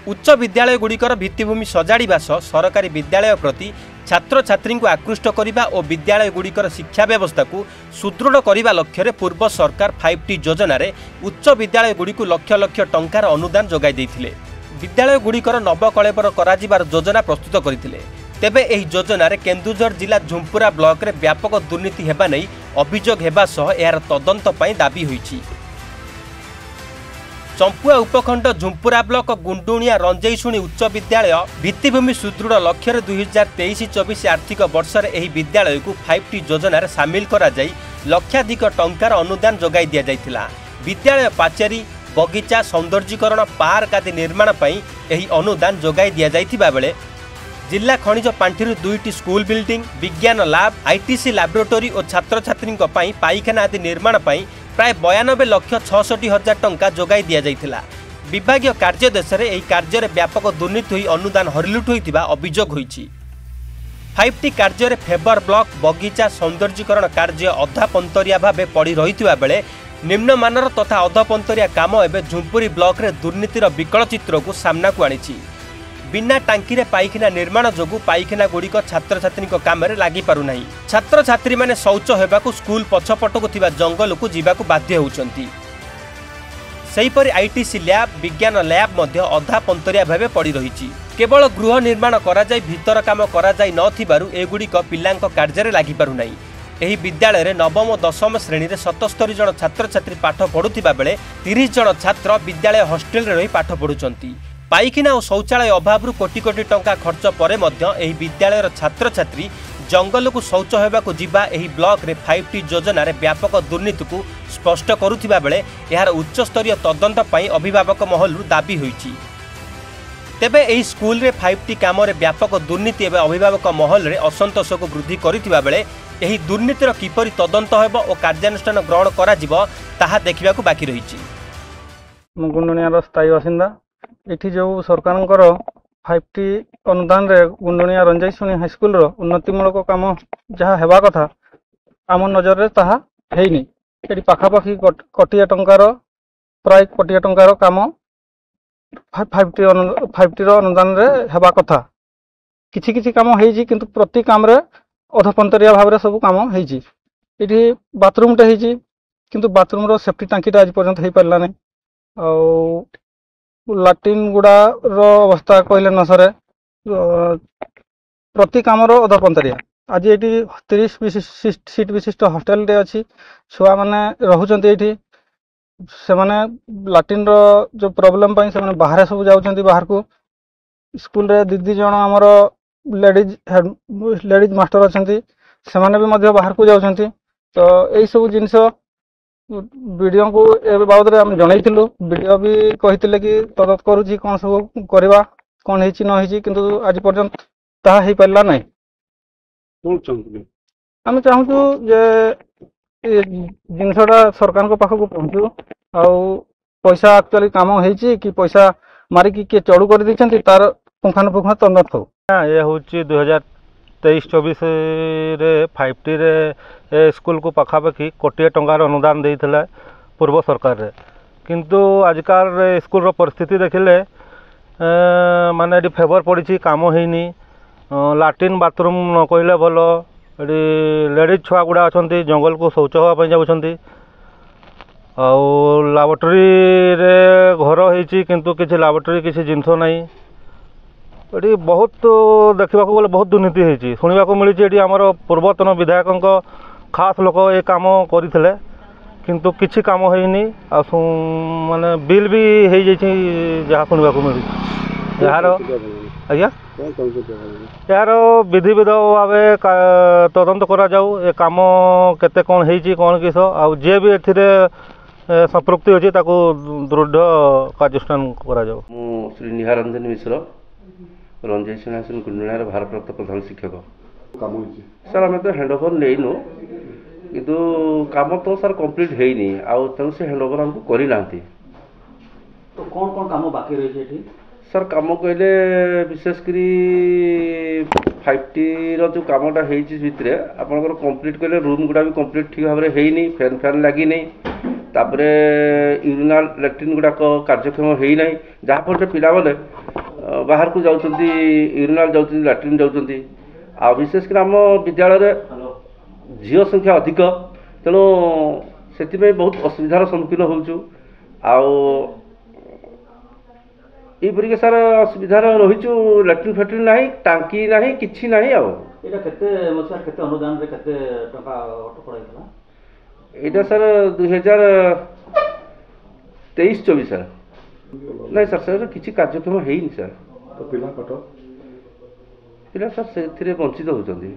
उच्च विद्यालय गुड़िकर भित्तिभूमि सजाड़ा सह सरकारी विद्यालय प्रति छात्र छात्री को आकृष्ट करने और विद्यालय गुड़िकर शिक्षा व्यवस्था को सुदृढ़ करने लक्ष्य पूर्व सरकार 5T योजन उच्च विद्यालय गुड़िक लक्ष लक्ष टंकार अनुदान जोगाई देथिले। विद्यालय गुड़िकर नवकलेबर कराजिबार योजना प्रस्तुत करथिले। तेबे एही योजन केन्दुझर जिला झुंपुरा ब्लॉक रे व्यापक दुर्नीति हेबा नै अभियोग हेबा सह एहार तदंत पई दाबी होईछि। चंपुआ उपखंड झुंपुरा ब्लॉक गुंडुणिया रंजईशुणी उच्च विद्यालय भित्तिभूमि सुदृढ़ लक्ष्य 2023-24 आर्थिक वर्ष एही विद्यालय को 5T योजन सामिल करा जाई लक्षाधिक टंकार अनुदान जोगाई दिया जाइथिला। विद्यालय पाचेरी बगीचा सौंदर्यीकरण पार्क आदि निर्माण पई एही अनुदान जोगाई दिया जाइथिबा बेले जिला खनिज पांठिरु 2टी स्कूल बिल्डिंग विज्ञान लैब आईटीसी लैबोरेटरी और छात्र छात्री पाइखाना आदि निर्माण पई प्राय 92,66,000 टंका जोगाई दिया जाइथिला। विभागीय कार्यदेश एही कार्य व्यापक दुर्नीति होई अनुदान हरिलुट होइतिबा अभियोग होईछि। 5T कार्य फेबर ब्लॉक बगीचा सौंदर्यीकरण कार्य अधापंतरिया भाव पड़ी रही बेले निम्नमानर तथा अधपंतरिया काम एवं झुंपुरी ब्लॉक रे दुर्नीतिर विकल चित्र को सामना को आनी। बिना टांकी पाइखाना निर्माण जोगु पाइखाना गुड़िक छात्र छात्री काम में लगी पारुना। छात्र छात्री मैंने शौच होगाकू स्कूल पछपटकू थिबा जंगल को जीवाकू बाध्य होउछंती। सेहीपरि आईटीसी लैब विज्ञान लैब मध्य अधा पंतरिया भाव पड़ी रही। केवल गृह निर्माण करा जाय भीतर काम करा जाय नथिबारु एगुड़िक पिलांक कार्य लगी पारुना। एही विद्यालय रे नवम और दशम श्रेणी रे 77 जन छात्र छात्री पाठ पढ़ुथिबा बेले 30 जन छात्र विद्यालय हॉस्टेल रे रही पाठ पढ़ुचंती। पाइखाना और शौचालय अभाव कोटी कोटी टंका खर्च पर विद्यालय छात्र छात्री जंगल को शौच होगाकू जीवा एही ब्लॉक रे 5T योजन व्यापक दुर्नीति को स्पष्ट करुथिबा बेले यार उच्च स्तरीय तदंत पई अभिभावक महलु दाबी होईछि। तेबे एही स्कूल रे 5T काम रे व्यापक दुर्नीति एवं अभिभावक महल रे असंतोष को वृद्धि करिथिबा बेले एही दुर्नीतिर किपरि तदंत हेबो और कार्यानुष्ठान ग्रहण करा जिवो ताहा देखिबाकू बाकी रहिछि। गुंडुनियार स्थायी बासिंदा एठी जो सरकार 5T अनुदान रे गुंडुनिया रंजईशुणी हाईस्कूल रो उन्नतिमूलक काम जहाँ हेबा कथा आम नजर रे ताहा हेइनी। एठी पाखापाखि कोटिया टंकार प्राय कोटिया टंकार काम 5T रो अनुदान रे हेबा कथा किछि किछि काम हेइछि किंतु प्रति काम रे अधपंतरिया भाव रे सब काम हेइछि। एठी बाथरूम टे हेइछि किंतु बाथरूम रो सेफ्टी टांकी आज पर्यंत हेइ पारला नै। लाट्रिन गुड़ा रो अवस्था कहले न सरे प्रति काम अधपंतरिया। आज ये 30 सीट विशिष्ट हॉस्टेल टे अच्छी छुआ मैंने रोचंती ये से माने लाट्रिन रो जो प्रॉब्लम पाई से माने बाहर सब जाउछंती बाहर को। स्कूल रे दीदी जण हमर लेडीज मास्टर अच्छी से माने भी मध्य बाहर को जाउछंती। तो यही सब जिनस वीडियो को ए बाबद रे हम जनइथिलु। वीडियो भी कहिथिले कि तदत करूची कोन सब करबा कोन हेची न हेची किंतु आज पर्यंत ताहा हे पारला नै। हम चाहूछु जे जिनसटा सरकार को पाखक पहुंचू आ पैसा एक्चुअली काम हेची कि पैसा मारी कि के चढ़ू कर दिछंती तार पुंखानुपुंख तदत हो। ये होची 2023-24 रे 5T रे स्कूल को पाखापाखि कोटिए टंकार अनुदान देइथिला पूर्व सरकार रे। किंतु आजकल स्कूल रो परिस्थिति देखिले माने एटी फेवर पड़ी काम हेनी। लाट्रिन बाथरूम न कहले भल एटी लेडीज छुआ गुड़ा अच्छा जंगल को शौच हाँपाई जाऊँच। लैबोरेटरी रे घर होती किंतु किसी लैबोरेटरी किसी जिनस नहीं। ये बहुत देखा गले बहुत दुर्नीति होती शुणा मिली। ये आमर पूर्वतन विधायक खास लोक ये काम करते किंतु किसी काम होनी माने बिल भी हो जहाँ शुणा मिली। यार आज्ञा यार विधिविध भाव तदंत करा जाऊ ए काम केते कौन होती कौन किस आ जे भी ए संपृक्ति अच्छी दृढ़ कार्यानुष्ठान करा जाऊ। श्री निहारंजन मिश्र रंजईशुणी हाईस्कूल गुंडुनिया भारप्राप्त प्रधान शिक्षक। सर आम तो हैंड ओवर लेनु किंतु काम तो सर कंप्लीट हेनी आउ से हैंड ओवर हमको करना। तो कौन कौन काम बाकी रही है सर? काम कहले विशेषकर 5T रो जो कामटा भितर आपंकर कंप्लीट कहले रूम गुड़ा भी कंप्लीट ठीक भाव में हेनी फैन फैन लगी नहीं। तापरे यूरिनाल लैट्रिन गुड़ाक कार्यक्षम होना जहाँफल पिलाने बाहर को जाऊँगी यूरिनाल जाऊँगी लैट्रिन जाऊँगी आ विशेषकर आम विद्यालय झील संख्या अधिक तेणु से बहुत असुविधार सम्मुखीन होचु आईपरिक सार असुविधार रहीचु लैट्रिन फैट्रिन ना टांकी ना कि ना अनुदान केते टका अटक होइतला यहाँ सर 2023-24 सर नहीं सर सर किसी कार्यक्रम है सर तो पिला कट पिला सर से वंचित होती।